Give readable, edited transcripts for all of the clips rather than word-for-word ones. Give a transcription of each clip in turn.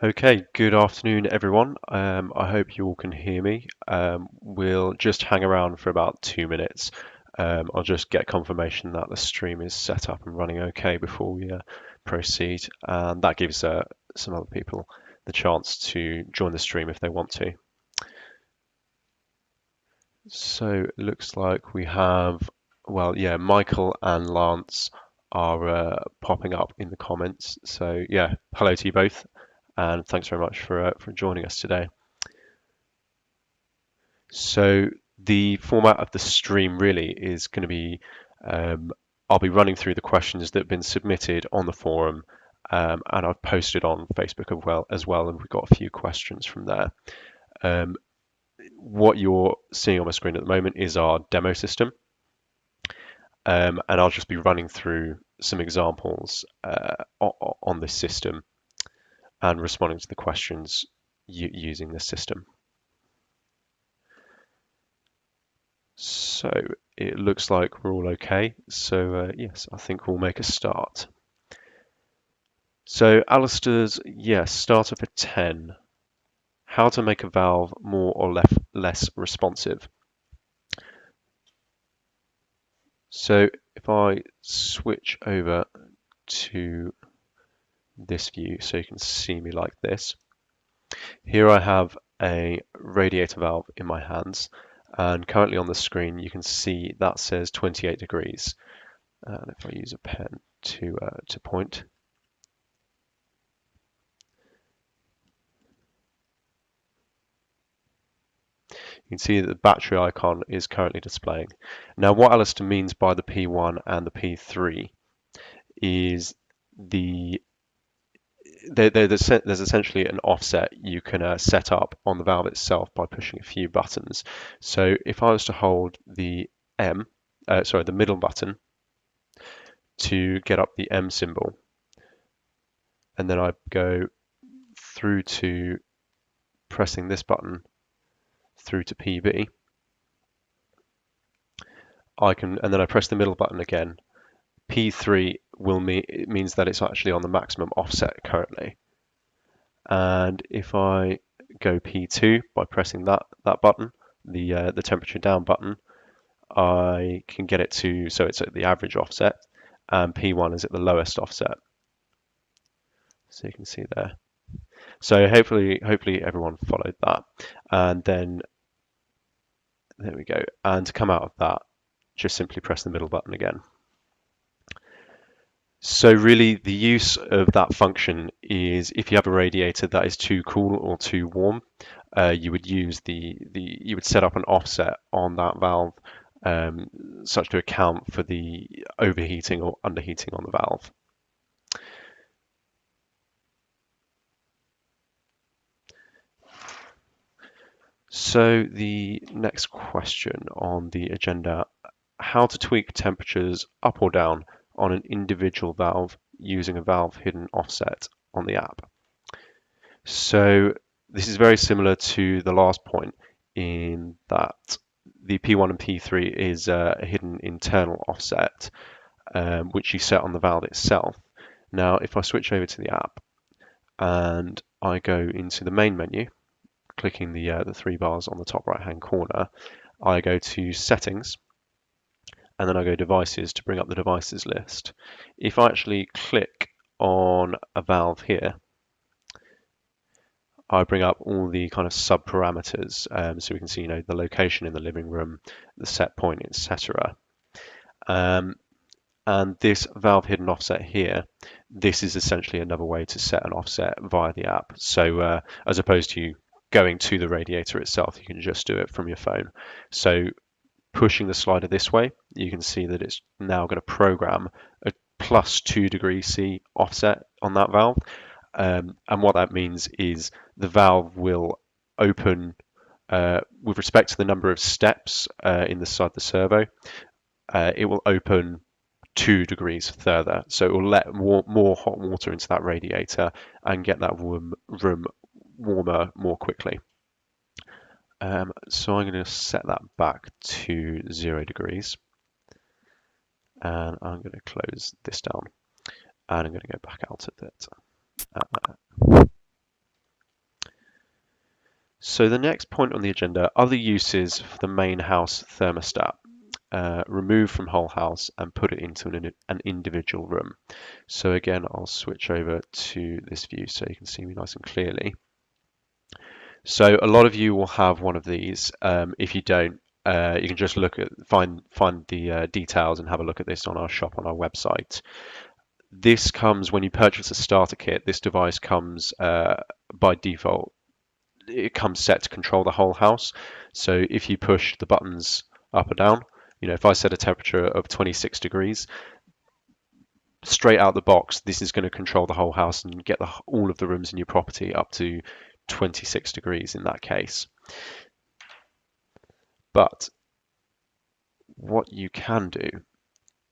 Okay, good afternoon, everyone. I hope you all can hear me. We'll just hang around for about 2 minutes. I'll just get confirmation that the stream is set up and running okay before we proceed, and that gives some other people the chance to join the stream if they want to. So it looks like we have, well, yeah, Michael and Lance are popping up in the comments. So yeah, hello to you both, and thanks very much for joining us today. So the format of the stream really is going to be um, I'll be running through the questions that have been submitted on the forum, and I've posted on Facebook as well, and we've got a few questions from there. Um, what you're seeing on my screen at the moment is our demo system, and I'll just be running through some examples on this system and responding to the questions using this system. So it looks like we're all okay. So yes, I think we'll make a start. So Alistair's, yes, starter for 10. How to make a valve more or less responsive. So if I switch over to this view so you can see me like this, here I have a radiator valve in my hands, and currently on the screen you can see that says 28 degrees. And if I use a pen to point, you can see that the battery icon is currently displaying. Now, what Alistair means by the P1 and the P3 is the there's essentially an offset you can set up on the valve itself by pushing a few buttons. So if I was to hold the the middle button to get up the M symbol, and then I go through to pressing this button through to PB, and then I press the middle button again. P3 it means that it's actually on the maximum offset currently. And if I go P2 by pressing that button, the temperature down button, I can get it to, so it's at the average offset, and P1 is at the lowest offset. So you can see there. So hopefully everyone followed that. And then there we go. And to come out of that, just simply press the middle button again. So really the use of that function is if you have a radiator that is too cool or too warm, you would use you would set up an offset on that valve such to account for the overheating or underheating on the valve. So the next question on the agenda, how to tweak temperatures up or down on an individual valve using a valve hidden offset on the app. So this is very similar to the last point in that the P1 and P3 is a hidden internal offset, which you set on the valve itself. Now, if I switch over to the app and I go into the main menu, clicking the three bars on the top right hand corner, I go to settings, and then I go devices to bring up the devices list. If I actually click on a valve here, I bring up all the kind of sub parameters, so we can see, the location in the living room, the set point, etc. And this valve hidden offset here, this is essentially another way to set an offset via the app. So as opposed to going to the radiator itself, you can just do it from your phone. So pushing the slider this way, you can see that it's now going to program a +2 degrees C offset on that valve. And what that means is the valve will open with respect to the number of steps inside the servo. It will open 2 degrees further, so it will let more hot water into that radiator and get that room warmer more quickly. So I'm going to set that back to 0 degrees, and I'm going to close this down, and I'm going to go back out of it. So the next point on the agenda, other uses for the main house thermostat. Remove from whole house and put it into an individual room. So again, I'll switch over to this view so you can see me nice and clearly. So a lot of you will have one of these. If you don't, you can just find the details and have a look at this on our shop on our website. This comes when you purchase a starter kit. This device comes by default. It comes set to control the whole house. So if you push the buttons up or down, if I set a temperature of 26 degrees, straight out the box, this is going to control the whole house and get all of the rooms in your property up to 26 degrees in that case. But what you can do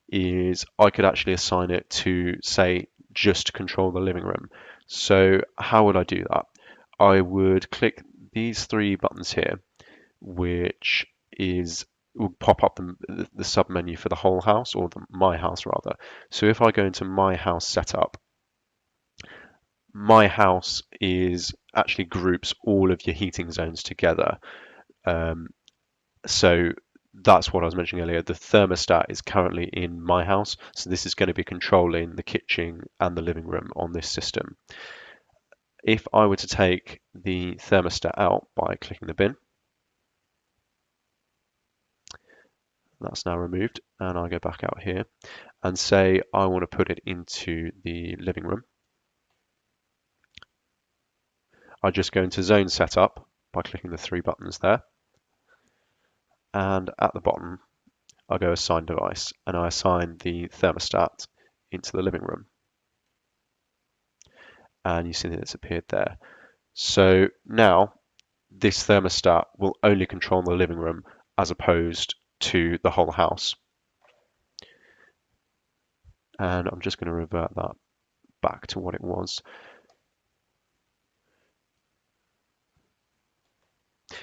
is I could actually assign it to, say, just control the living room. So how would I do that? I would click these three buttons here, which will pop up the sub menu for the whole house, or my house rather. So if I go into my house setup, my house actually groups all of your heating zones together. So that's what I was mentioning earlier. The thermostat is currently in my house, so this is going to be controlling the kitchen and the living room on this system. If I were to take the thermostat out by clicking the bin, that's now removed, and I'll go back out here and say I want to put it into the living room. I just go into zone setup by clicking the three buttons there, and at the bottom I go assign device and I assign the thermostat into the living room, and you see that it's appeared there. So now this thermostat will only control the living room as opposed to the whole house. And I'm just going to revert that back to what it was.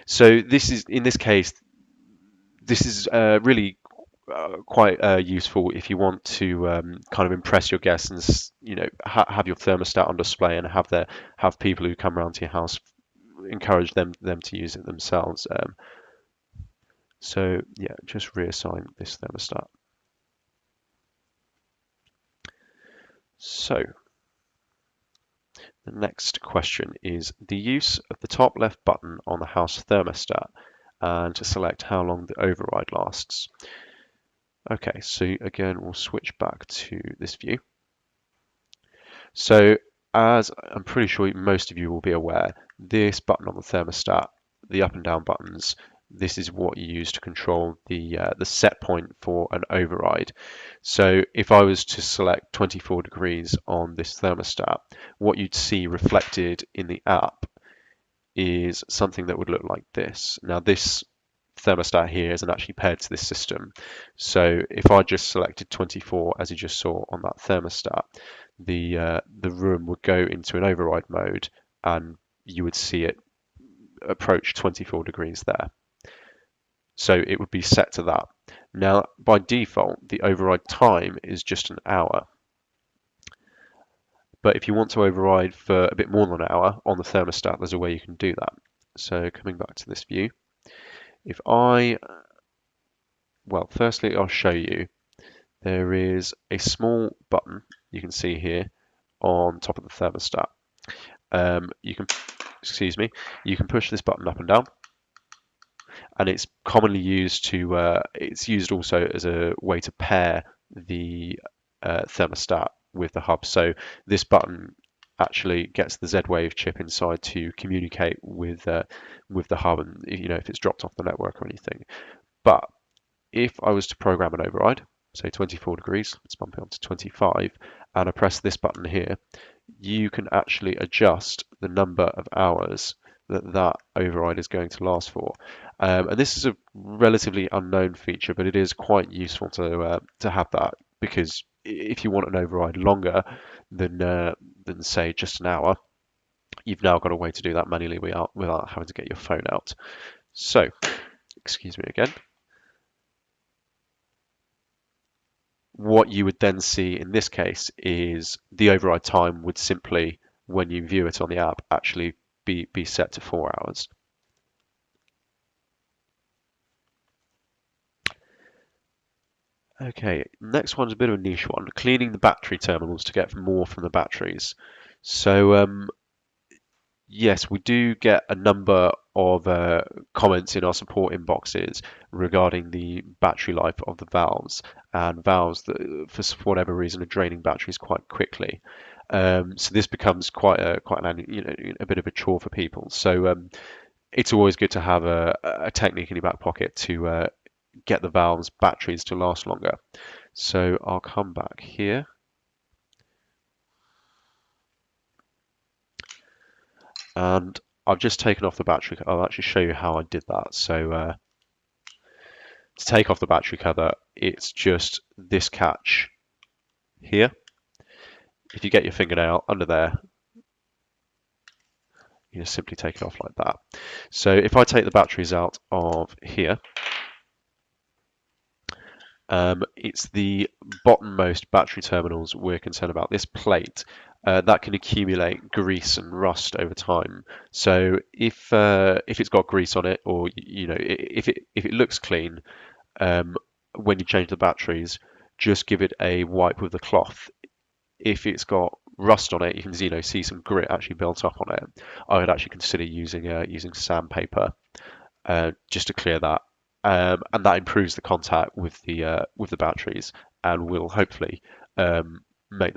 So in this case, this is really quite useful if you want to kind of impress your guests and have your thermostat on display and have people who come around to your house encourage them to use it themselves. So yeah, just reassign this thermostat. So the next question is the use of the top left button on the house thermostat and to select how long the override lasts. Okay, so again, we'll switch back to this view. So as I'm pretty sure most of you will be aware, this button on the thermostat, the up and down buttons, this is what you use to control the set point for an override. So if I was to select 24 degrees on this thermostat, what you'd see reflected in the app is something that would look like this. Now this thermostat here isn't actually paired to this system. So if I just selected 24 as you just saw on that thermostat, the room would go into an override mode and you would see it approach 24 degrees there. So it would be set to that. Now, by default, the override time is just an hour. But if you want to override for a bit more than an hour on the thermostat, there's a way you can do that. So coming back to this view, well, firstly, I'll show you. There is a small button you can see here on top of the thermostat. You can push this button up and down, and it's commonly used it's used also as a way to pair the thermostat with the hub. So this button actually gets the Z-Wave chip inside to communicate with the hub, and if it's dropped off the network or anything. But if I was to program an override, say 24 degrees, let's bump it on to 25, and I press this button here, you can actually adjust the number of hours that override is going to last for. And this is a relatively unknown feature, but it is quite useful to have that, because if you want an override longer than say just an hour, you've now got a way to do that manually without having to get your phone out. So, excuse me again. What you would then see in this case is the override time would simply, when you view it on the app, actually be set to 4 hours. Okay, next one's a bit of a niche one. Cleaning the battery terminals to get more from the batteries. So yes, we do get a number of comments in our support inboxes regarding the battery life of the valves and valves that, for whatever reason, are draining batteries quite quickly. So this becomes quite an a bit of a chore for people. So it's always good to have a technique in your back pocket to get the valves batteries to last longer. So I'll come back here. And I've just taken off the battery. I'll actually show you how I did that. So to take off the battery cover, it's just this catch here. If you get your fingernail under there, you just simply take it off like that. So if I take the batteries out of here, it's the bottommost battery terminals we're concerned about. This plate that can accumulate grease and rust over time. So if it's got grease on it, or if it looks clean, when you change the batteries, just give it a wipe with the cloth. If it's got rust on it, you can see some grit actually built up on it. I would actually consider using sandpaper just to clear that, and that improves the contact with the batteries and will hopefully make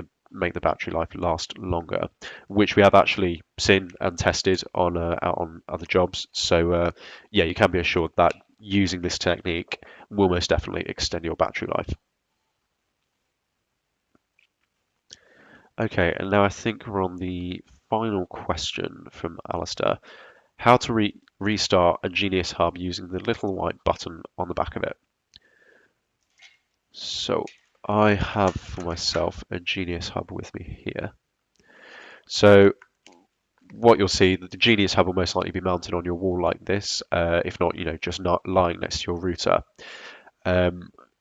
the battery life last longer, which we have actually seen and tested on out on other jobs. So yeah, you can be assured that using this technique will most definitely extend your battery life. Okay, and now I think we're on the final question from Alistair. How to restart a Genius Hub using the little white button on the back of it. So I have for myself a Genius Hub with me here. So what you'll see, the Genius Hub will most likely be mounted on your wall like this, if not, just not lying next to your router.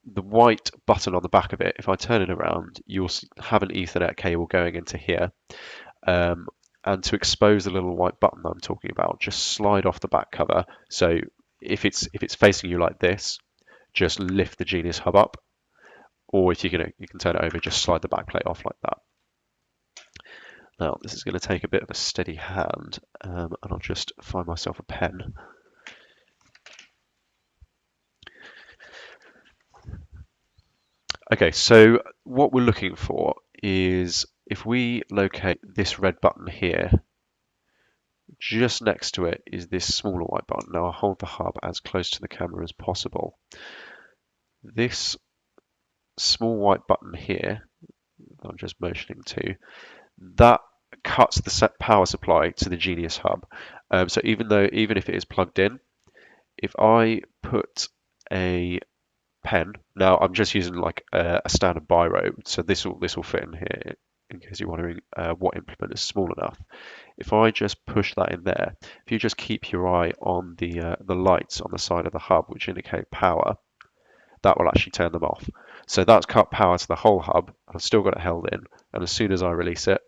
The white button on the back of it, if I turn it around, you'll have an Ethernet cable going into here. And to expose the little white button that I'm talking about, just slide off the back cover. So if it's facing you like this, just lift the Genius Hub up, or if you can turn it over, just slide the back plate off like that. Now this is going to take a bit of a steady hand, and I'll just find myself a pen. Okay, so what we're looking for is if we locate this red button here, just next to it is this smaller white button. Now I'll hold the hub as close to the camera as possible. This small white button here, I'm just motioning to, that cuts the set power supply to the Genius Hub. So even if it is plugged in, if I put a pen, now I'm just using like a standard biro, so this will fit in here in case you're wondering what implement is small enough. If I just push that in there, if you just keep your eye on the lights on the side of the hub which indicate power, that will actually turn them off. So that's cut power to the whole hub. I've still got it held in, and as soon as I release it,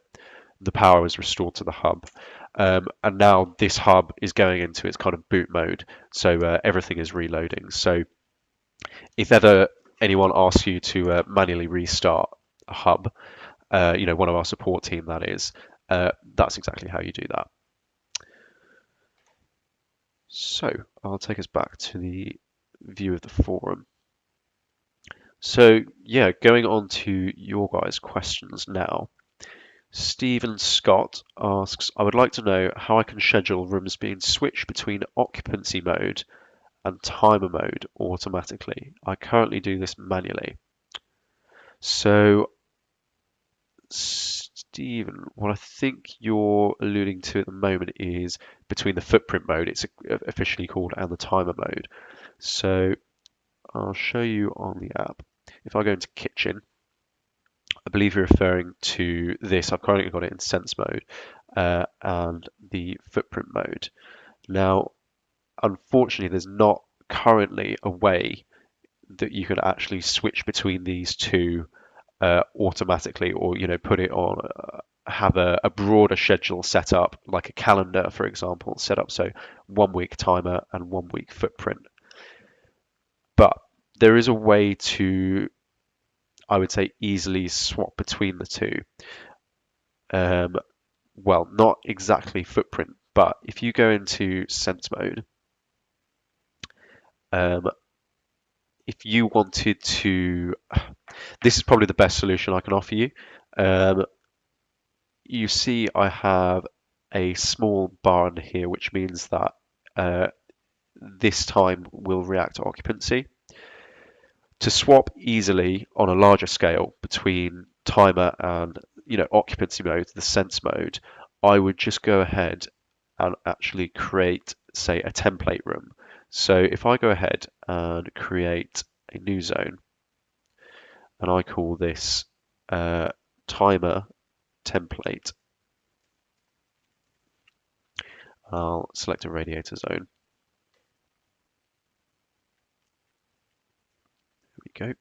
the power is restored to the hub. And now this hub is going into its kind of boot mode, so everything is reloading. So if ever anyone asks you to manually restart a hub, one of our support team that is, that's exactly how you do that. So I'll take us back to the view of the forum. So yeah, going on to your guys' questions now. Stephen Scott asks, I would like to know how I can schedule rooms being switched between occupancy mode and timer mode automatically. I currently do this manually. So Stephen, what I think you're alluding to at the moment is between the footprint mode, it's officially called, and the timer mode. So I'll show you on the app. If I go into kitchen, I believe you're referring to this. I've currently got it in sense mode and the footprint mode. Now, unfortunately, there's not currently a way that you can actually switch between these two automatically, or put it on, have a broader schedule set up, like a calendar, for example, set up so 1 week timer and 1 week footprint. But there is a way to I would say easily swap between the two. Um, well, not exactly footprint, but if you go into sense mode, um, if you wanted to, this is probably the best solution I can offer you. Um, you see, I have a small bar under here, which means that uh, this time will react to occupancy. To swap easily on a larger scale between timer and occupancy mode, the sense mode, I would just go ahead and actually create, say, a template room. So if I go ahead and create a new zone, and I call this timer template, I'll select a radiator zone. There we go.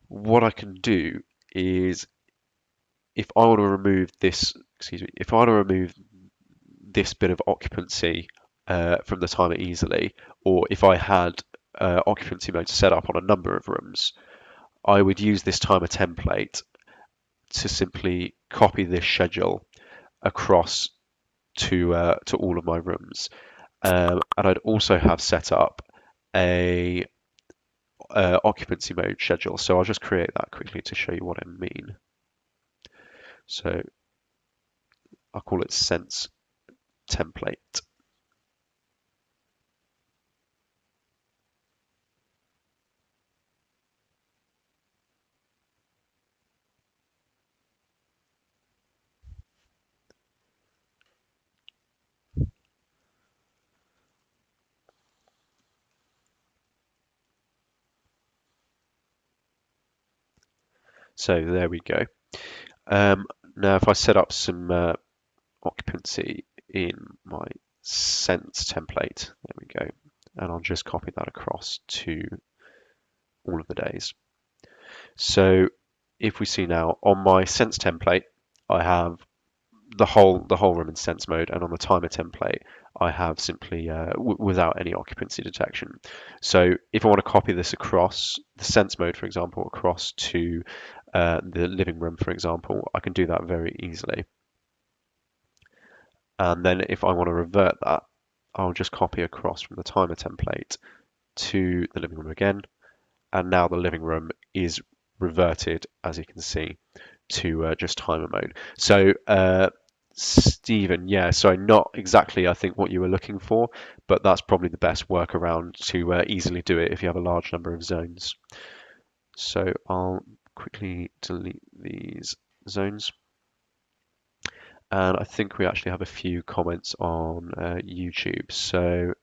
What I can do is, if I want to remove this, if I want to remove this bit of occupancy from the timer easily, or if I had occupancy mode set up on a number of rooms, I would use this timer template to simply copy this schedule across to all of my rooms. And I'd also have set up a occupancy mode schedule. So I'll just create that quickly to show you what I mean. So I'll call it sense template. So there we go. Now, if I set up some occupancy in my sense template, there we go, and I'll just copy that across to all of the days. So if we see now on my sense template, I have the whole room in sense mode, and on the timer template, I have simply without any occupancy detection. So if I want to copy this across the sense mode, for example, across to the living room, for example, I can do that very easily. And then if I want to revert that, I'll just copy across from the timer template to the living room again. And now the living room is reverted, as you can see, to just timer mode. So Stephen, yeah, so not exactly, I think, what you were looking for, but that's probably the best workaround to easily do it if you have a large number of zones. So I'll quickly delete these zones. And I think we actually have a few comments on YouTube. So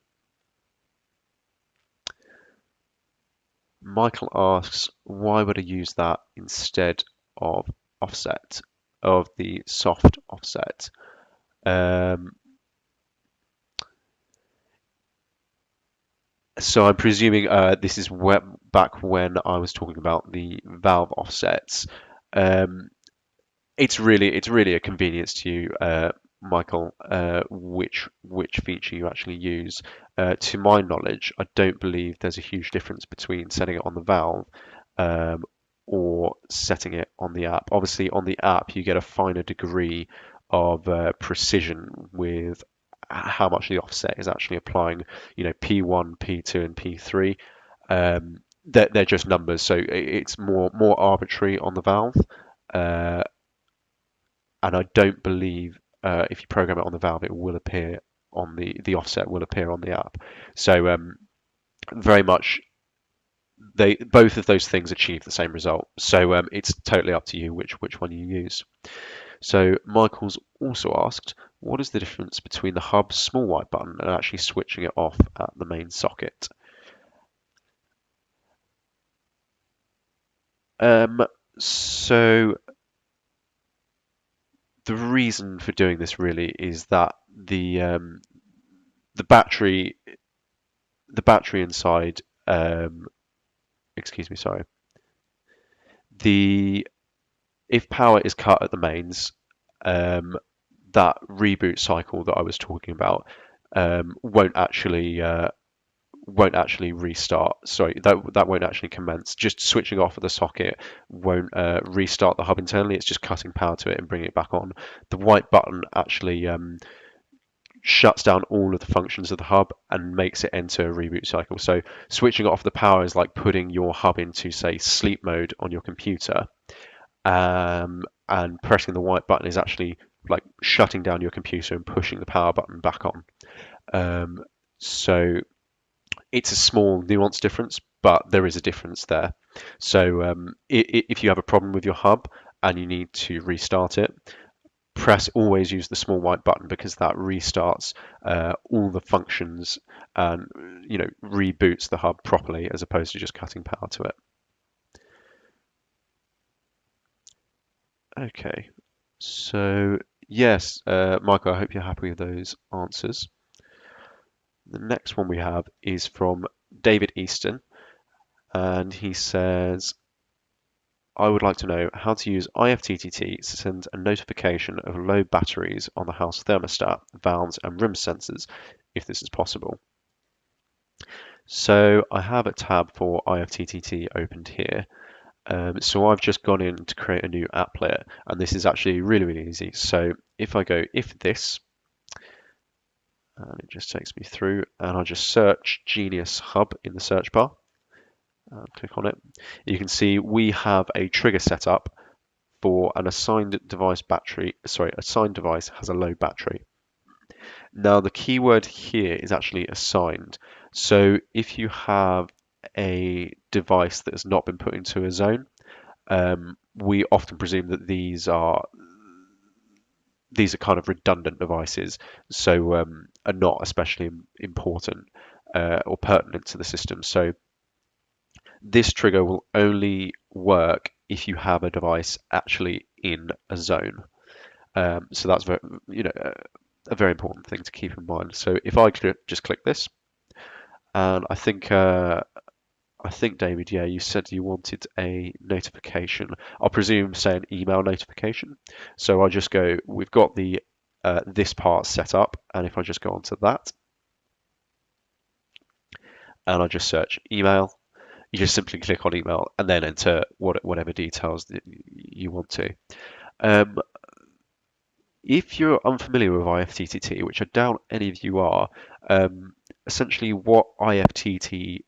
Michael asks, why would I use that instead of offset, of the soft offset? So I'm presuming this is back when I was talking about the valve offsets. Um, it's really a convenience to you, Michael, which feature you actually use. To my knowledge, I don't believe there's a huge difference between setting it on the valve um, or setting it on the app. Obviously, on the app, you get a finer degree of precision with how much the offset is actually applying. You know, P1, P2, and P3. They're just numbers, so it's more arbitrary on the valve. Uh, and I don't believe if you program it on the valve, it will appear on the offset will appear on the app. So very much they both of those things achieve the same result. So it's totally up to you which one you use. So Michael's also asked, what is the difference between the hub's small white button and actually switching it off at the main socket? So the reason for doing this really is that the battery inside excuse me, sorry, the if power is cut at the mains, that reboot cycle that I was talking about won't actually won't actually restart. Sorry, that won't actually commence. Just switching off of the socket won't restart the hub internally. It's just cutting power to it and bringing it back on. The white button actually shuts down all of the functions of the hub and makes it enter a reboot cycle. So switching off the power is like putting your hub into, say, sleep mode on your computer, and pressing the white button is actually like shutting down your computer and pushing the power button back on. So it's a small nuance difference, but there is a difference there. So if you have a problem with your hub and you need to restart it, always use the small white button, because that restarts all the functions and reboots the hub properly, as opposed to just cutting power to it. Okay, so yes, Michael, I hope you're happy with those answers. The next one we have is from David Easton, and he says, I would like to know how to use IFTTT to send a notification of low batteries on the house thermostat, valves, and room sensors, if this is possible. So I have a tab for IFTTT opened here. So I've just gone in to create a new applet, and this is actually really, really easy. So if I go if this, and it just takes me through, and I'll just search Genius Hub in the search bar. Click on it. You can see we have a trigger set up for an assigned device battery. Sorry, assigned device has a low battery. Now the keyword here is actually assigned. So if you have a device that has not been put into a zone, we often presume that these are kind of redundant devices, so are not especially important or pertinent to the system. So this trigger will only work if you have a device actually in a zone. So that's very, a very important thing to keep in mind. So if I just click this, and I think David, yeah, you said you wanted a notification. I'll presume, say, an email notification. So I just go, we've got the this part set up, and if I just go onto that, and I just search email, you just simply click on email and then enter whatever details that you want to. If you're unfamiliar with IFTTT, which I doubt any of you are, essentially what IFTTT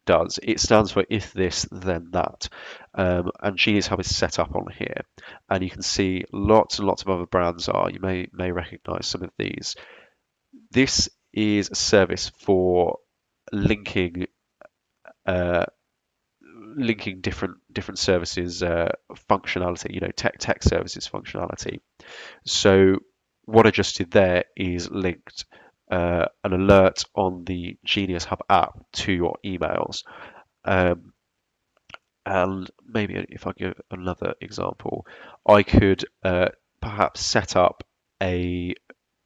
does, it stands for if this, then that. And Genius Hub is set up on here. And you can see lots and lots of other brands are. You may recognize some of these. This is a service for linking different services functionality, tech services functionality. So what I just did there is linked an alert on the Genius Hub app to your emails. And maybe if I give another example, I could perhaps set up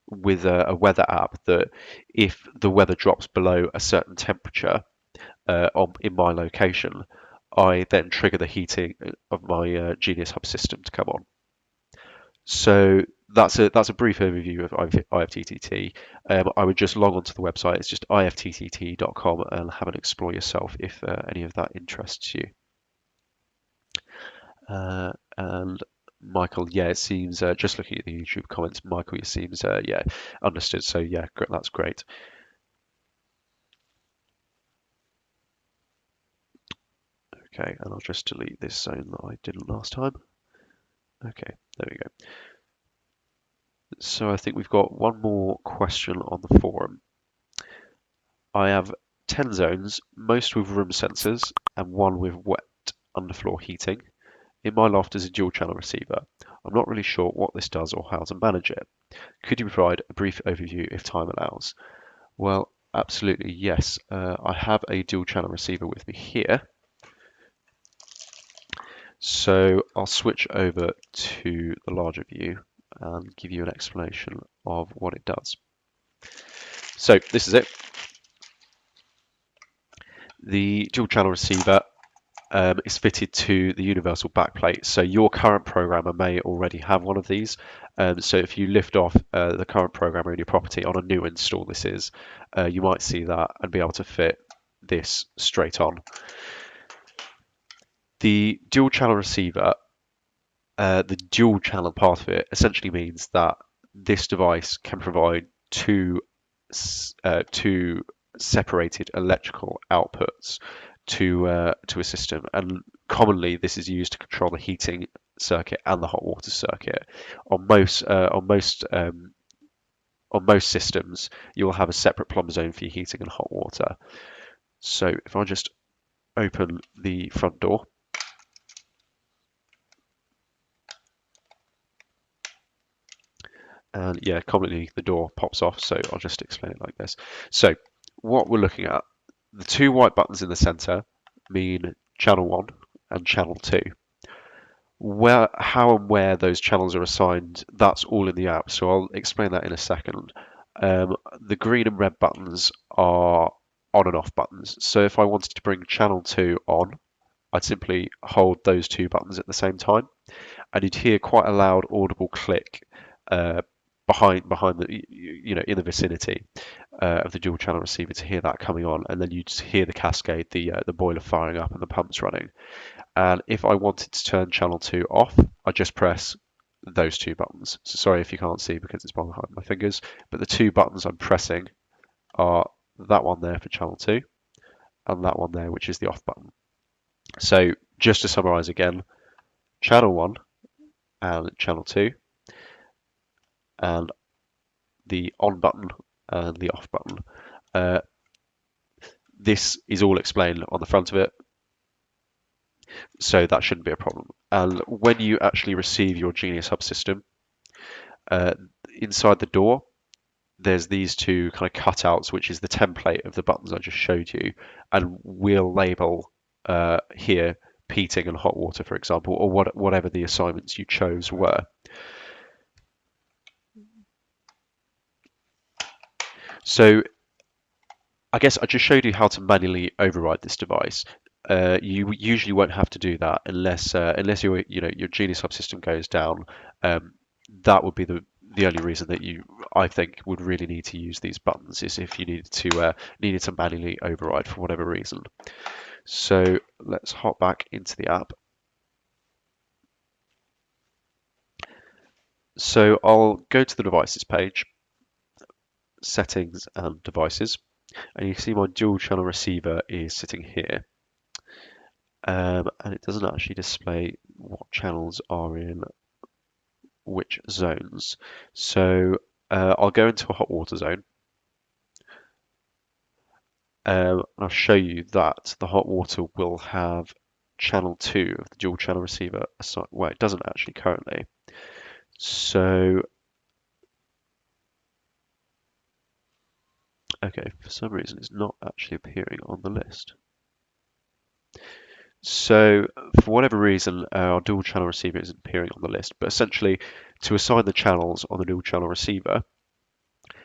with a weather app that if the weather drops below a certain temperature in my location, I then trigger the heating of my Genius Hub system to come on. So that's a brief overview of IFTTT. I would just log onto the website. It's just ifttt.com and have an explore yourself if any of that interests you. And Michael, yeah, it seems just looking at the YouTube comments, Michael, it seems yeah, understood. So yeah, that's great. Okay, and I'll just delete this zone that I didn't last time. Okay, there we go. So I think we've got one more question on the forum. I have 10 zones, most with room sensors and one with wet underfloor heating. In my loft is a dual channel receiver. I'm not really sure what this does or how to manage it. Could you provide a brief overview if time allows? Well, absolutely, yes. I have a dual channel receiver with me here. So I'll switch over to the larger view and give you an explanation of what it does. So this is it. The dual channel receiver is fitted to the universal backplate. So your current programmer may already have one of these. So if you lift off the current programmer in your property on a new install, you might see that and be able to fit this straight on. The dual channel receiver, the dual channel part of it essentially means that this device can provide two separated electrical outputs to a system, and commonly this is used to control the heating circuit and the hot water circuit. On most systems, you'll have a separate plumb zone for your heating and hot water. So if I just open the front door, and yeah, commonly the door pops off, so I'll just explain it like this. So what we're looking at, the two white buttons in the center mean channel 1 and channel 2. How and where those channels are assigned, that's all in the app, so I'll explain that in a second. The green and red buttons are on and off buttons. So if I wanted to bring channel 2 on, I'd simply hold those two buttons at the same time, and you'd hear quite a loud audible click behind the in the vicinity of the dual channel receiver to hear that coming on, and then you'd hear the cascade, the boiler firing up and the pumps running. And if I wanted to turn channel 2 off, I just press those two buttons. So sorry if you can't see because it's behind my fingers, but the two buttons I'm pressing are that one there for channel 2 and that one there, which is the off button. So just to summarize again, channel 1 and channel 2, and the on button and the off button. This is all explained on the front of it, so that shouldn't be a problem. And when you actually receive your Genius Hub system, inside the door, there's these two kind of cutouts, which is the template of the buttons I just showed you, and we'll label here heating and hot water, for example, or whatever the assignments you chose were. So I guess I just showed you how to manually override this device. You usually won't have to do that unless your Genius Hub system goes down. That would be the only reason that I think would really need to use these buttons is if you needed to manually override for whatever reason. So let's hop back into the app. So I'll go to the devices page, settings and devices, and you can see my dual channel receiver is sitting here. And it doesn't actually display what channels are in which zones. So I'll go into a hot water zone. I'll show you that the hot water will have channel 2 of the dual channel receiver assigned. Well, it doesn't actually currently. So, okay, for some reason it's not actually appearing on the list. So for whatever reason, our dual channel receiver isn't appearing on the list, but essentially to assign the channels on the dual channel receiver,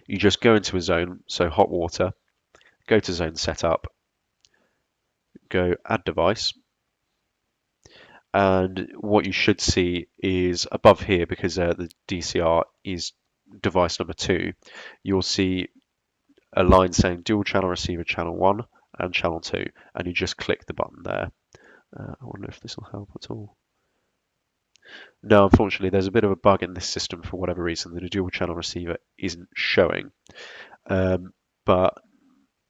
you just go into a zone, so hot water, go to zone setup, go add device, and what you should see is above here, because the DCR is device number 2, you'll see a line saying dual channel receiver channel 1 and channel 2, and you just click the button there. I wonder if this will help at all. No, unfortunately, there's a bit of a bug in this system for whatever reason that a dual channel receiver isn't showing. But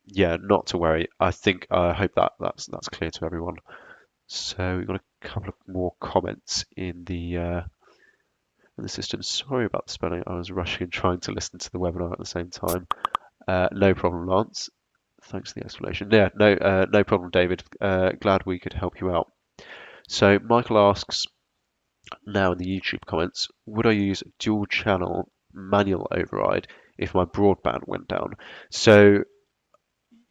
yeah, not to worry. I hope that's clear to everyone. So we've got a couple of more comments in the system. Sorry about the spelling. I was rushing and trying to listen to the webinar at the same time. No problem, Lance. Thanks for the explanation. Yeah, no problem, David. Glad we could help you out. So Michael asks now in the YouTube comments, would I use dual channel manual override if my broadband went down? So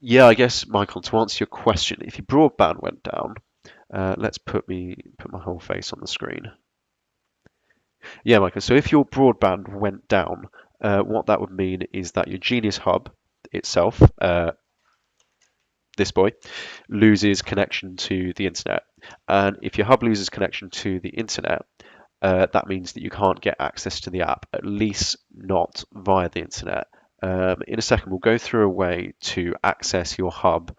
yeah, I guess, Michael, to answer your question, if your broadband went down, let's put my whole face on the screen. Yeah, Michael, so if your broadband went down, what that would mean is that your Genius Hub itself, this boy, loses connection to the internet. And if your hub loses connection to the internet, that means that you can't get access to the app, at least not via the internet. In a second, we'll go through a way to access your hub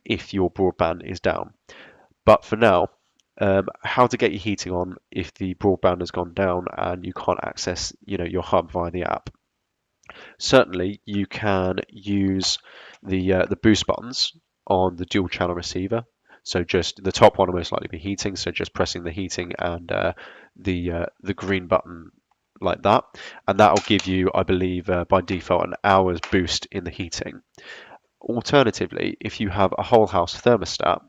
if your broadband is down. But for now, how to get your heating on if the broadband has gone down and you can't access, your hub via the app. Certainly, you can use the boost buttons on the dual channel receiver. So just the top one will most likely be heating. So just pressing the heating and the green button like that, and that will give you, I believe, by default, an hour's boost in the heating. Alternatively, if you have a whole house thermostat,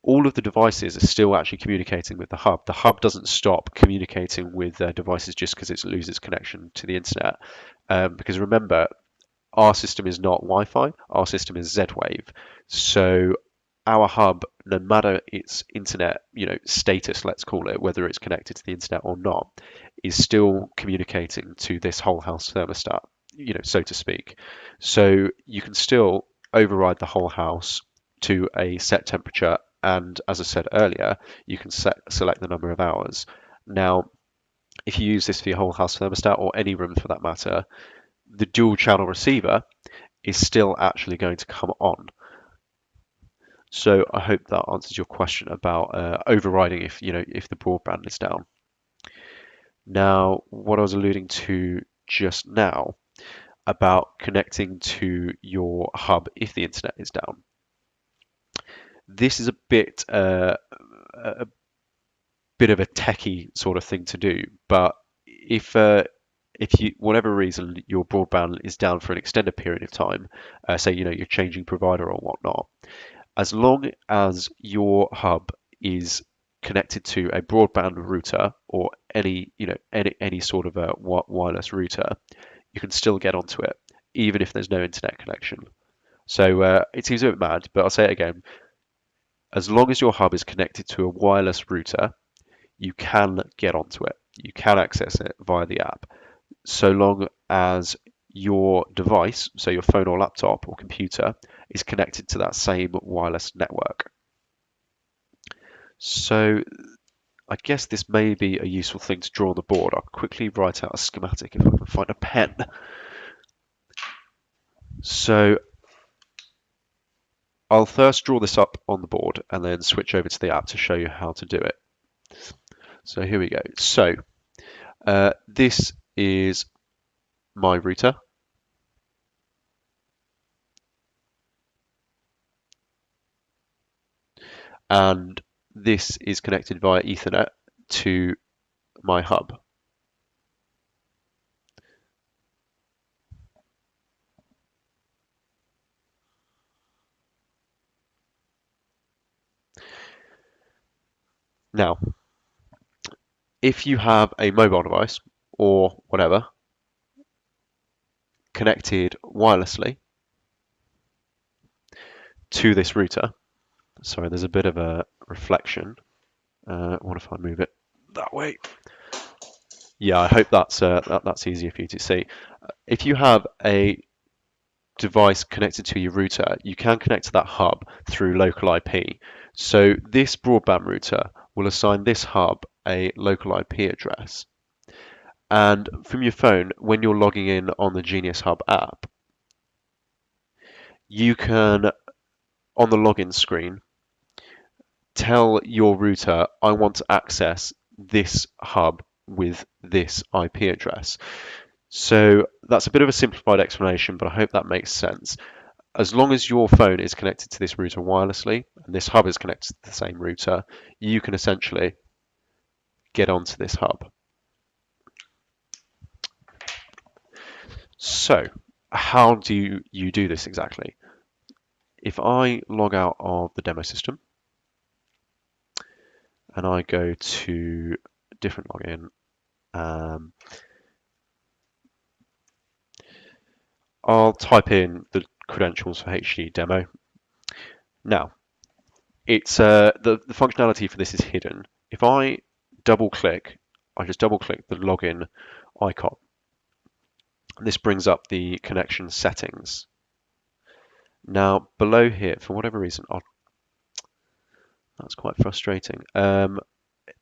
all of the devices are still actually communicating with the hub. The hub doesn't stop communicating with devices just because it loses connection to the internet. Because remember, our system is not Wi-Fi, our system is Z-Wave. So our hub, no matter its internet, status, let's call it, whether it's connected to the internet or not, is still communicating to this whole house thermostat, so to speak. So you can still override the whole house to a set temperature, and as I said earlier, you can select the number of hours. Now, if you use this for your whole house thermostat, or any room for that matter, the dual channel receiver is still actually going to come on. So I hope that answers your question about overriding if the broadband is down. Now, what I was alluding to just now about connecting to your hub if the internet is down. This is a bit of a techie sort of thing to do, but if you, whatever reason, your broadband is down for an extended period of time, say you're changing provider or whatnot, as long as your hub is connected to a broadband router or any sort of a wireless router, you can still get onto it, even if there's no internet connection. So it seems a bit mad, but I'll say it again. As long as your hub is connected to a wireless router, you can get onto it. You can access it via the app, so long as your device, so your phone or laptop or computer, is connected to that same wireless network. So I guess this may be a useful thing to draw on the board. I'll quickly write out a schematic if I can find a pen. So I'll first draw this up on the board and then switch over to the app to show you how to do it. So here we go. So this is my router. And this is connected via Ethernet to my hub. Now, if you have a mobile device or whatever connected wirelessly to this router, sorry, there's a bit of a reflection. What if I move it that way? Yeah, I hope that's easier for you to see. If you have a device connected to your router, you can connect to that hub through local IP. So this broadband router will assign this hub a local IP address. And from your phone, when you're logging in on the Genius Hub app, you can, on the login screen, tell your router, I want to access this hub with this IP address. So that's a bit of a simplified explanation, but I hope that makes sense. As long as your phone is connected to this router wirelessly, and this hub is connected to the same router, you can essentially get onto this hub. So how do you do this exactly? If I log out of the demo system and I go to a different login, I'll type in the credentials for HD demo. Now, it's the functionality for this is hidden. If I just double click the login icon. This brings up the connection settings. Now below here, for whatever reason, that's quite frustrating.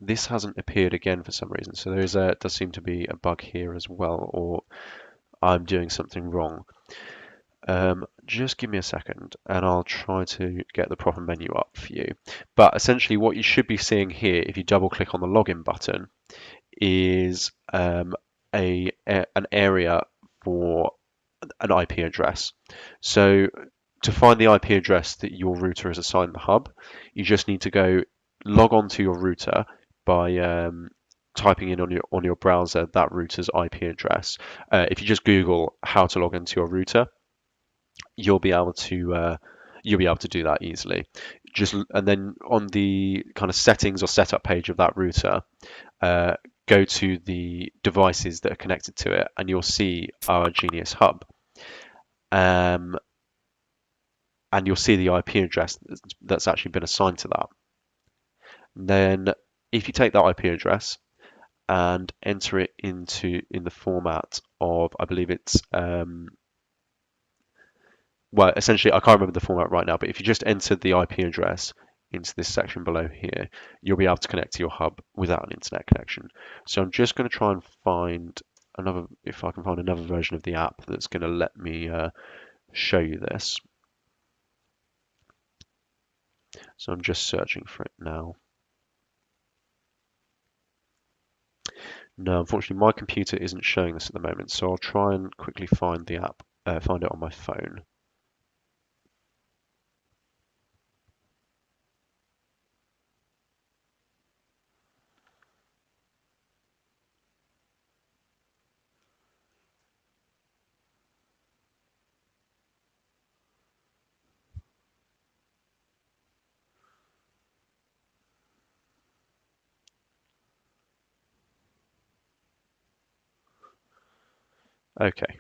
This hasn't appeared again for some reason, so does seem to be a bug here as well, or I'm doing something wrong. Just give me a second and I'll try to get the proper menu up for you. But essentially what you should be seeing here, if you double click on the login button, is an area for an IP address. So to find the IP address that your router has assigned the hub, you just need to go log on to your router by typing in on your browser that router's IP address. If you just Google how to log into your router, you'll be able to do that easily. Just and then on the kind of settings or setup page of that router, uh, go to the devices that are connected to it, and you'll see our Genius Hub. Um, and you'll see the IP address that's actually been assigned to that. Then, if you take that IP address and enter it in the format of, I believe it's well, essentially, I can't remember the format right now, but if you just enter the IP address into this section below here, you'll be able to connect to your hub without an internet connection. So I'm just going to try and find if I can find another version of the app that's going to let me show you this. So I'm just searching for it now. No, unfortunately, my computer isn't showing this at the moment, so I'll try and quickly find the app, find it on my phone. Okay,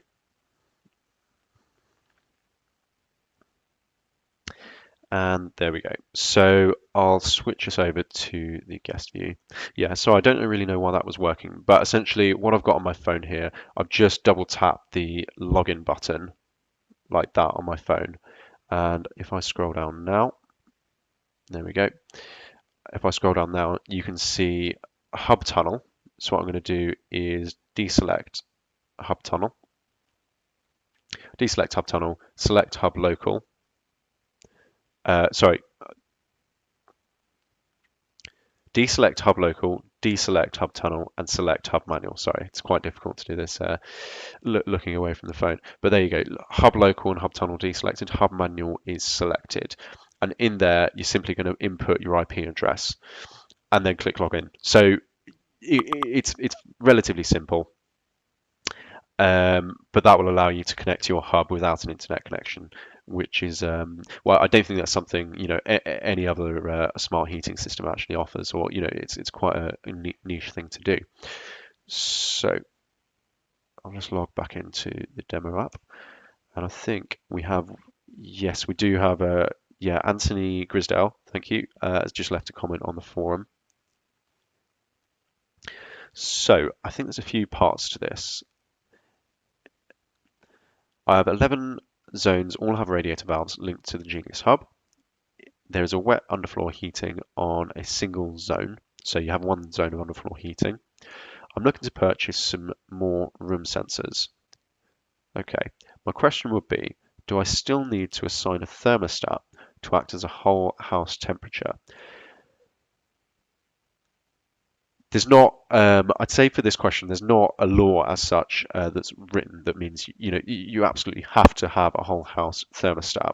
and there we go. So I'll switch us over to the guest view. Yeah, so I don't really know why that was working, but essentially what I've got on my phone here, I've just double tapped the login button like that on my phone. And if I scroll down now, there we go. If I scroll down now, you can see Hub Tunnel. So what I'm going to do is deselect Hub Tunnel, select Hub Local. Sorry, deselect Hub Local, deselect Hub Tunnel, and select Hub Manual. Sorry, it's quite difficult to do this looking away from the phone. But there you go. Hub Local and Hub Tunnel deselected. Hub Manual is selected. And in there, you're simply going to input your IP address and then click Login. So it's relatively simple. But that will allow you to connect to your hub without an internet connection, which is well, I don't think that's something any other smart heating system actually offers, or it's quite a niche thing to do. So I'll just log back into the demo app, and I think we have, yes, we do have a yeah, Anthony Grisdale, thank you, has just left a comment on the forum. So I think there's a few parts to this. I have 11 zones, all have radiator valves linked to the Genius Hub. There is a wet underfloor heating on a single zone, so you have one zone of underfloor heating. I'm looking to purchase some more room sensors. Okay, my question would be, do I still need to assign a thermostat to act as a whole house temperature? There's not, I'd say for this question, there's not a law as such that's written that means you absolutely have to have a whole house thermostat.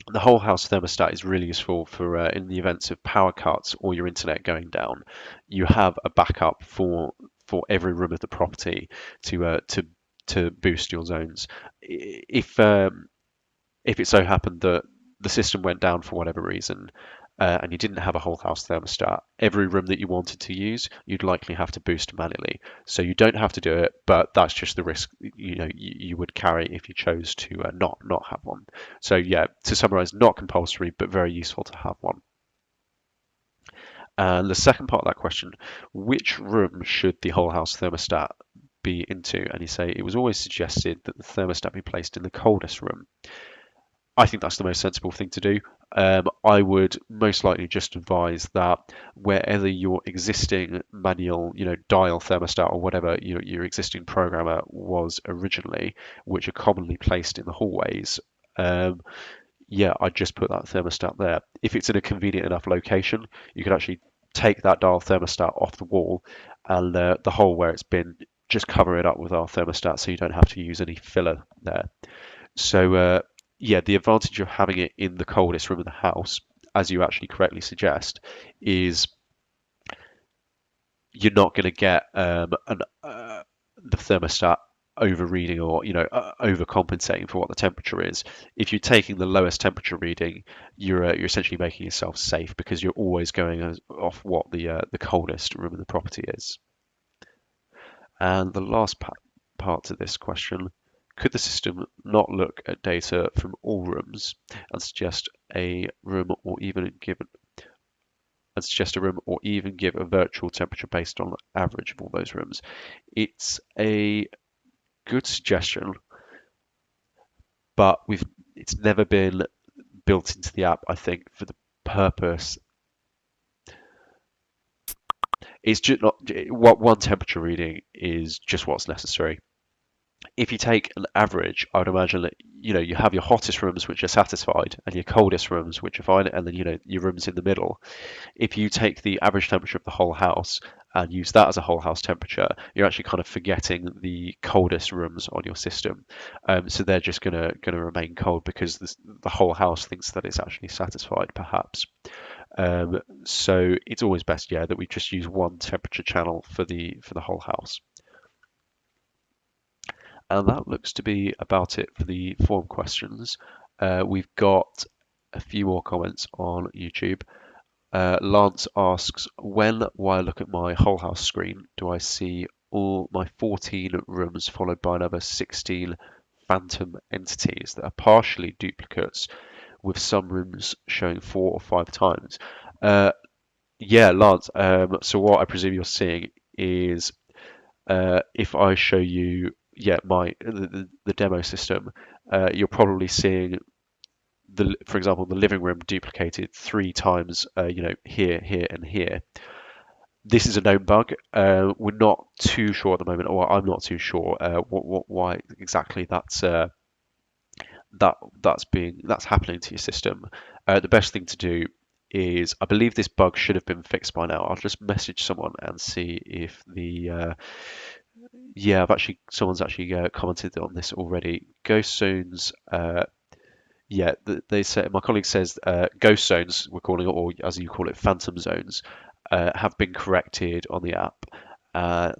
The whole house thermostat is really useful for in the events of power cuts or your internet going down. You have a backup for every room of the property to boost your zones. If it so happened that the system went down for whatever reason, and you didn't have a whole house thermostat, every room that you wanted to use, you'd likely have to boost manually. So you don't have to do it, but that's just the risk you would carry if you chose to not have one. So yeah, to summarize, not compulsory, but very useful to have one. And the second part of that question, which room should the whole house thermostat be into? And you say it was always suggested that the thermostat be placed in the coldest room. I think that's the most sensible thing to do. I would most likely just advise that wherever your existing manual, dial thermostat or whatever your existing programmer was originally, which are commonly placed in the hallways, um, yeah, I'd just put that thermostat there. If it's in a convenient enough location, you could actually take that dial thermostat off the wall and the hole where it's been, just cover it up with our thermostat so you don't have to use any filler there. So, yeah, the advantage of having it in the coldest room in the house, as you actually correctly suggest, is you're not going to get the thermostat overreading or overcompensating for what the temperature is. If you're taking the lowest temperature reading, you're essentially making yourself safe because you're always going off what the coldest room in the property is. And the last part to this question: could the system not look at data from all rooms and suggest a room or even give a virtual temperature based on the average of all those rooms? It's a good suggestion, but it's never been built into the app, I think, for the purpose. It's just not what one temperature reading is just what's necessary. If you take an average, I would imagine that you have your hottest rooms which are satisfied and your coldest rooms which are fine, and then your rooms in the middle. If you take the average temperature of the whole house and use that as a whole house temperature, you're actually kind of forgetting the coldest rooms on your system. So they're just gonna remain cold because the whole house thinks that it's actually satisfied, perhaps. So it's always best, yeah, that we just use one temperature channel for the whole house. And that looks to be about it for the forum questions. We've got a few more comments on YouTube. Lance asks, while I look at my whole house screen, do I see all my 14 rooms followed by another 16 phantom entities that are partially duplicates, with some rooms showing 4 or 5 times? Uh, yeah, Lance. So what I presume you're seeing is if I show you, yeah, the demo system, you're probably seeing for example, the living room duplicated 3 times, here, here, and here. This is a known bug. We're not too sure at the moment, or I'm not too sure why exactly that's happening to your system. The best thing to do is, I believe this bug should have been fixed by now. I'll just message someone and see if yeah, someone's actually commented on this already. Ghost zones. Yeah, they say, my colleague says, ghost zones, we're calling it, or as you call it, phantom zones, have been corrected on the app.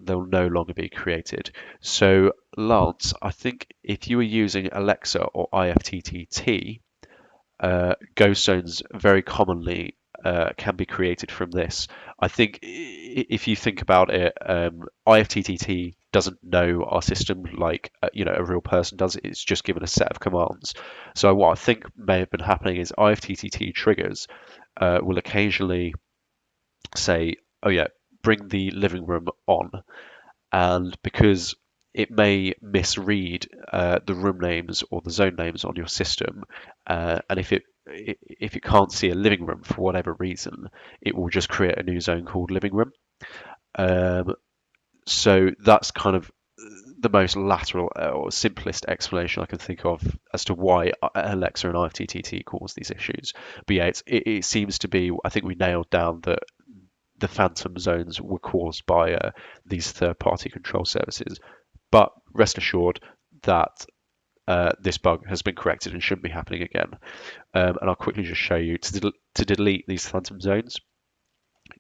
They'll no longer be created. So, Lance, I think if you were using Alexa or IFTTT, ghost zones very commonly can be created from this. I think if you think about it, IFTTT doesn't know our system like a real person does. It's just given a set of commands. So what I think may have been happening is IFTTT triggers will occasionally say, "Oh yeah, bring the living room on," and because it may misread the room names or the zone names on your system, and if it can't see a living room for whatever reason, it will just create a new zone called living room. Um, so that's kind of the most lateral or simplest explanation I can think of as to why Alexa and IFTTT cause these issues. But yeah, it seems to be. I think we nailed down that the phantom zones were caused by these third-party control services. But rest assured that this bug has been corrected and shouldn't be happening again. And I'll quickly just show you to delete these phantom zones.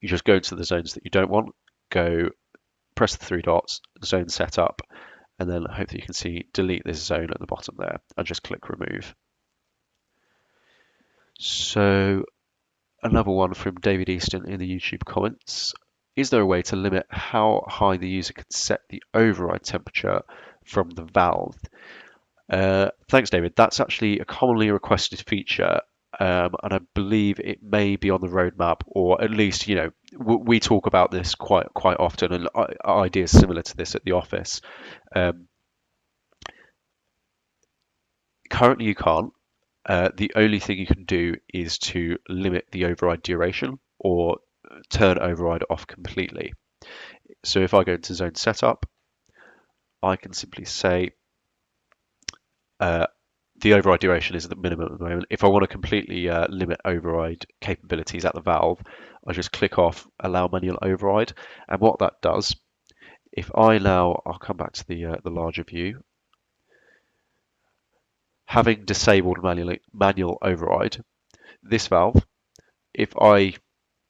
You just go into the zones that you don't want, go press the 3 dots, zone setup, and then hopefully you can see delete this zone at the bottom there. I'll just click remove. So another one from David Easton in the YouTube comments. Is there a way to limit how high the user can set the override temperature from the valve? Thanks, David. That's actually a commonly requested feature, and I believe it may be on the roadmap, or at least, we talk about this quite often, and ideas similar to this at the office. Um, Currently, you can't. The only thing you can do is to limit the override duration or turn override off completely. So if I go into zone setup, I can simply say uh, the override duration is at the minimum at the moment. If I want to completely limit override capabilities at the valve, I just click off allow manual override. And what that does, if I now, I'll come back to the larger view, having disabled manual override, this valve, if I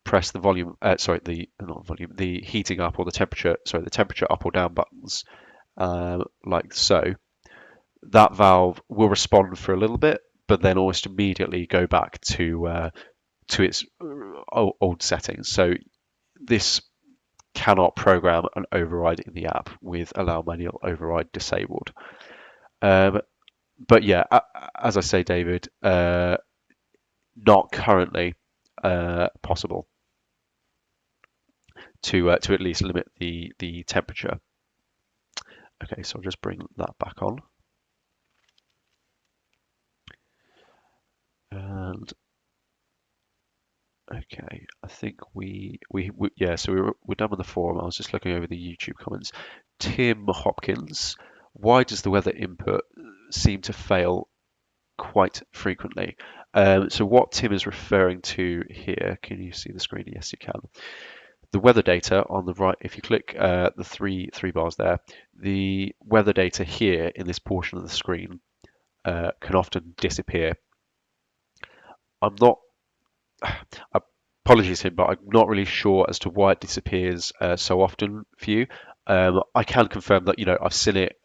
press the volume, sorry, the not volume, the heating up or the temperature, sorry, the temperature up or down buttons, like so, that valve will respond for a little bit, but then almost immediately go back to its old settings. So this cannot program an override in the app with allow manual override disabled. But yeah, as I say, David, not currently possible to at least limit the temperature. Okay, so I'll just bring that back on. And okay, I think yeah, so we're done with the forum. I was just looking over the YouTube comments. Tim Hopkins, why does the weather input seem to fail quite frequently? So what Tim is referring to here, can you see the screen? Yes, you can. The weather data on the right, if you click the three bars there, the weather data here in this portion of the screen can often disappear. I'm not Apologies Tim, but I'm not really sure as to why it disappears so often for you. I can confirm that I've seen it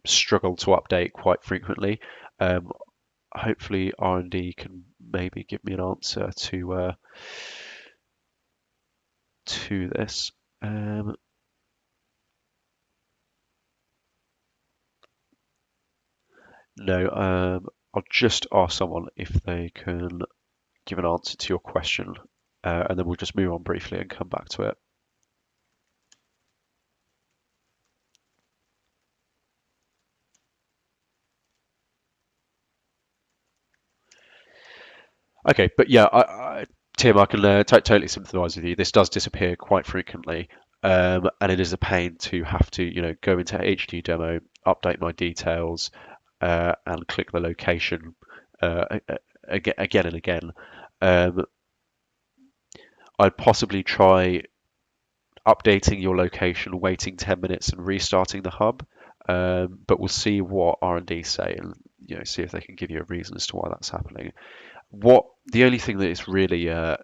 struggle to update quite frequently. Um, Hopefully R&D can maybe give me an answer to this. No, I'll just ask someone if they can give an answer to your question, and then we'll just move on briefly and come back to it. Okay, but yeah, Tim, I can totally sympathise with you. This does disappear quite frequently, and it is a pain to have to, go into HD demo, update my details, and click the location again and again. Um, I'd possibly try updating your location, waiting 10 minutes, and restarting the hub. But we'll see what R&D say, and see if they can give you a reason as to why that's happening. The only thing that is really kind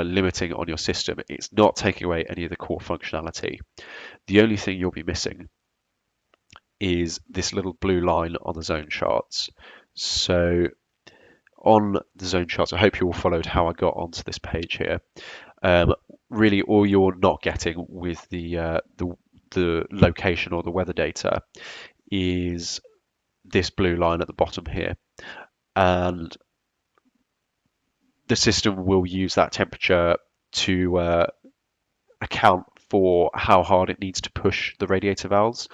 of limiting on your system, it's not taking away any of the core functionality. The only thing you'll be missing is this little blue line on the zone charts. So on the zone charts, I hope you all followed how I got onto this page here. Really, all you're not getting with the location or the weather data is this blue line at the bottom here, and the system will use that temperature to account for how hard it needs to push the radiator valves,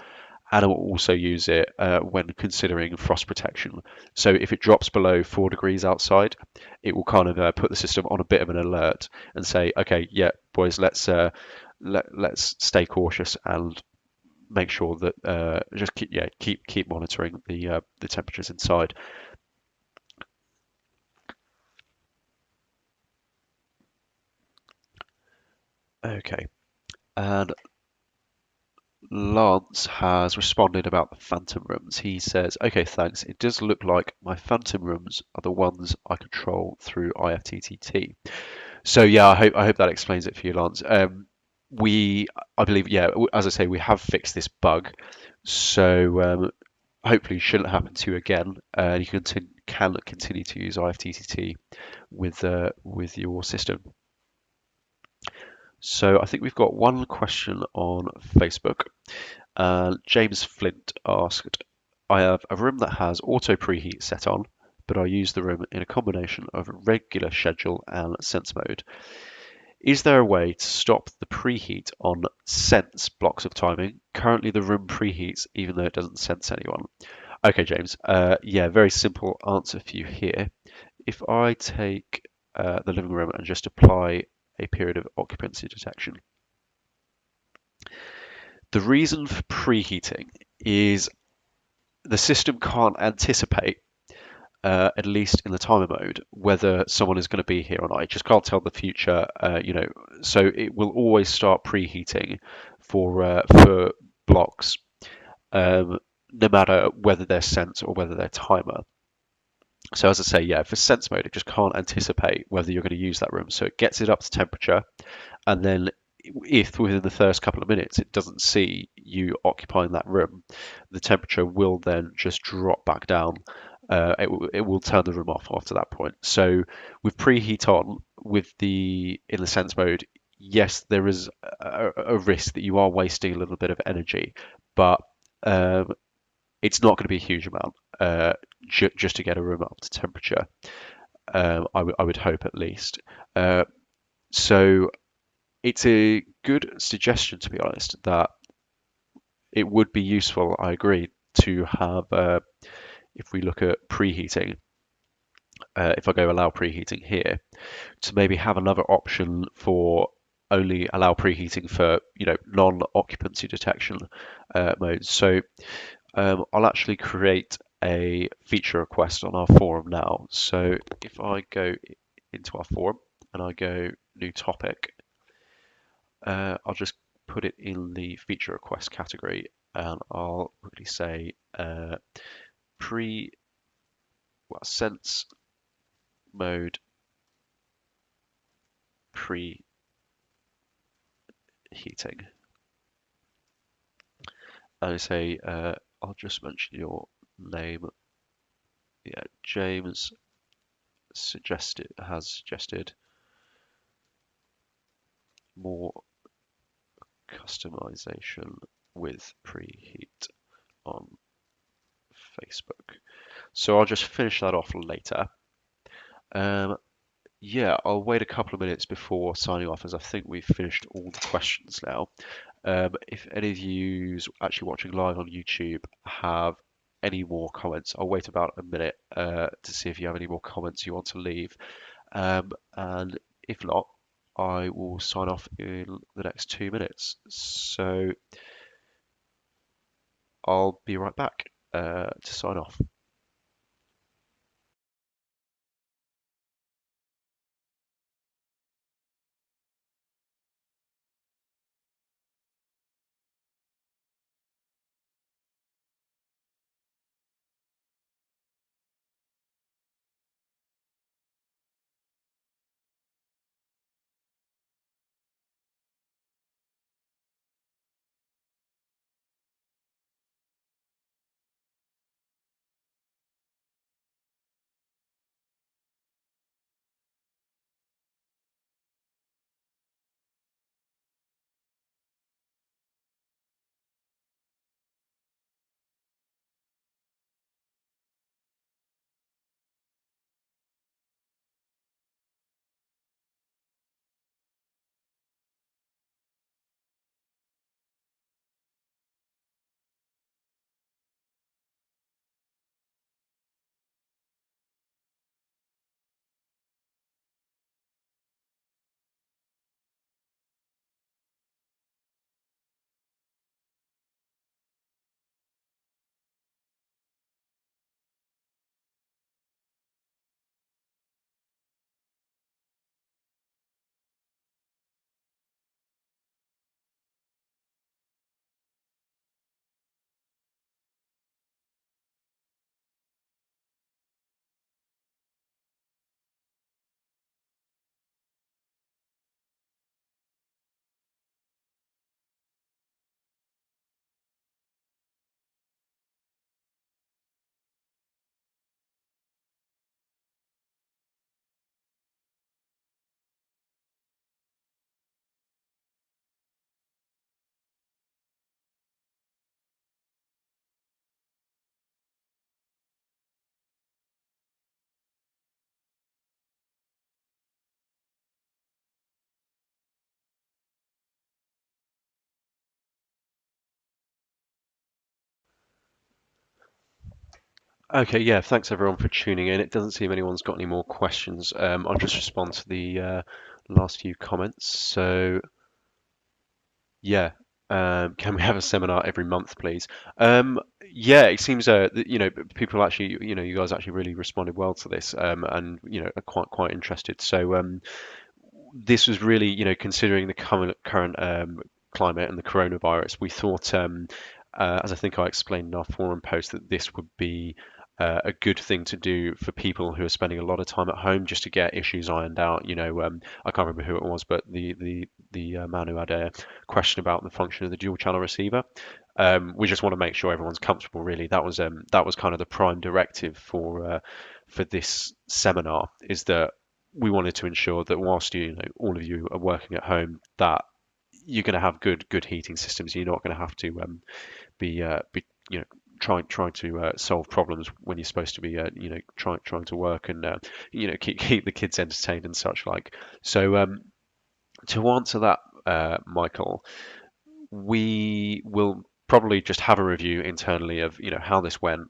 and it will also use it when considering frost protection. So if it drops below 4 degrees outside, it will kind of put the system on a bit of an alert and say, okay, yeah, boys, let's stay cautious and make sure that just keep monitoring the temperatures inside. Okay, and Lance has responded about the phantom rooms. He says, okay, thanks. It does look like my phantom rooms are the ones I control through IFTTT. So yeah, I hope that explains it for you, Lance. I believe, yeah, as I say, we have fixed this bug, so hopefully it shouldn't happen to you again. You can continue to use IFTTT with your system. So I think we've got one question on Facebook. James Flint asked, I have a room that has auto preheat set on, but I use the room in a combination of regular schedule and sense mode. Is there a way to stop the preheat on sense blocks of timing? Currently the room preheats even though it doesn't sense anyone. Okay, James. Yeah, very simple answer for you here. If I take the living room and just apply a period of occupancy detection, the reason for preheating is the system can't anticipate, at least in the timer mode, whether someone is going to be here or not. It just can't tell the future, so it will always start preheating for blocks, no matter whether they're sense or whether they're timer. So as I say, yeah, for sense mode, it just can't anticipate whether you're going to use that room. So it gets it up to temperature, and then if within the first couple of minutes it doesn't see you occupying that room, the temperature will then just drop back down. It will turn the room off after that point. So with preheat on, in the sense mode, yes, there is a risk that you are wasting a little bit of energy, but um, it's not going to be a huge amount, just to get a room up to temperature. I would hope at least. Uh, so it's a good suggestion, to be honest, that it would be useful, I agree, to have, if we look at preheating, if I go allow preheating here, to maybe have another option for only allow preheating for, non-occupancy detection modes. So I'll actually create a feature request on our forum now. So if I go into our forum and I go new topic, I'll just put it in the feature request category, and I'll quickly say pre sense mode preheating. And I say I'll just mention your name. Yeah, James has suggested more customization with preheat on Facebook. So I'll just finish that off later. Um, yeah, I'll wait a couple of minutes before signing off, as I think we've finished all the questions now. If any of you actually watching live on YouTube have any more comments, I'll wait about a minute to see if you have any more comments you want to leave. And if not, I will sign off in the next 2 minutes. So I'll be right back to sign off. Okay, yeah, thanks everyone for tuning in. It doesn't seem anyone's got any more questions. I'll just respond to the last few comments. So, yeah, can we have a seminar every month, please? Yeah, it seems people actually, you guys actually really responded well to this, and are quite interested. So, this was really, considering the current climate and the coronavirus, we thought, as I think I explained in our forum post, that this would be a good thing to do for people who are spending a lot of time at home just to get issues ironed out. I can't remember who it was, but the man who had a question about the function of the dual channel receiver. We just want to make sure everyone's comfortable. Really, that was kind of the prime directive for this seminar, is that we wanted to ensure that whilst all of you are working at home, that you're going to have good heating systems. You're not going to have to be trying to solve problems when you're supposed to be trying to work and keep the kids entertained and such like. So to answer that, Michael, we will probably just have a review internally of how this went,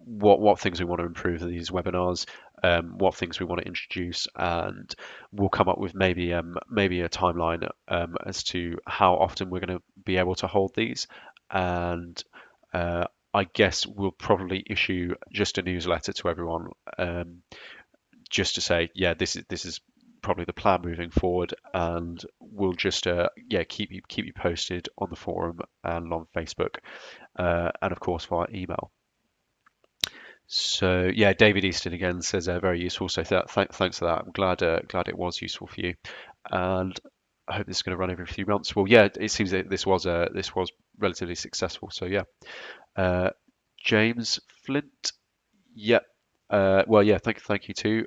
what things we want to improve in these webinars, what things we want to introduce, and we'll come up with maybe a timeline as to how often we're going to be able to hold these, and I guess we'll probably issue just a newsletter to everyone, just to say, yeah, this is probably the plan moving forward, and we'll just yeah, keep you posted on the forum and on Facebook, and of course via email. So yeah, David Easton again says very useful. So thanks for that. I'm glad it was useful for you, and I hope this is going to run every few months. Well, yeah, it seems that this was relatively successful. So yeah, uh, James Flint. Yeah. Well, yeah. Thank you too.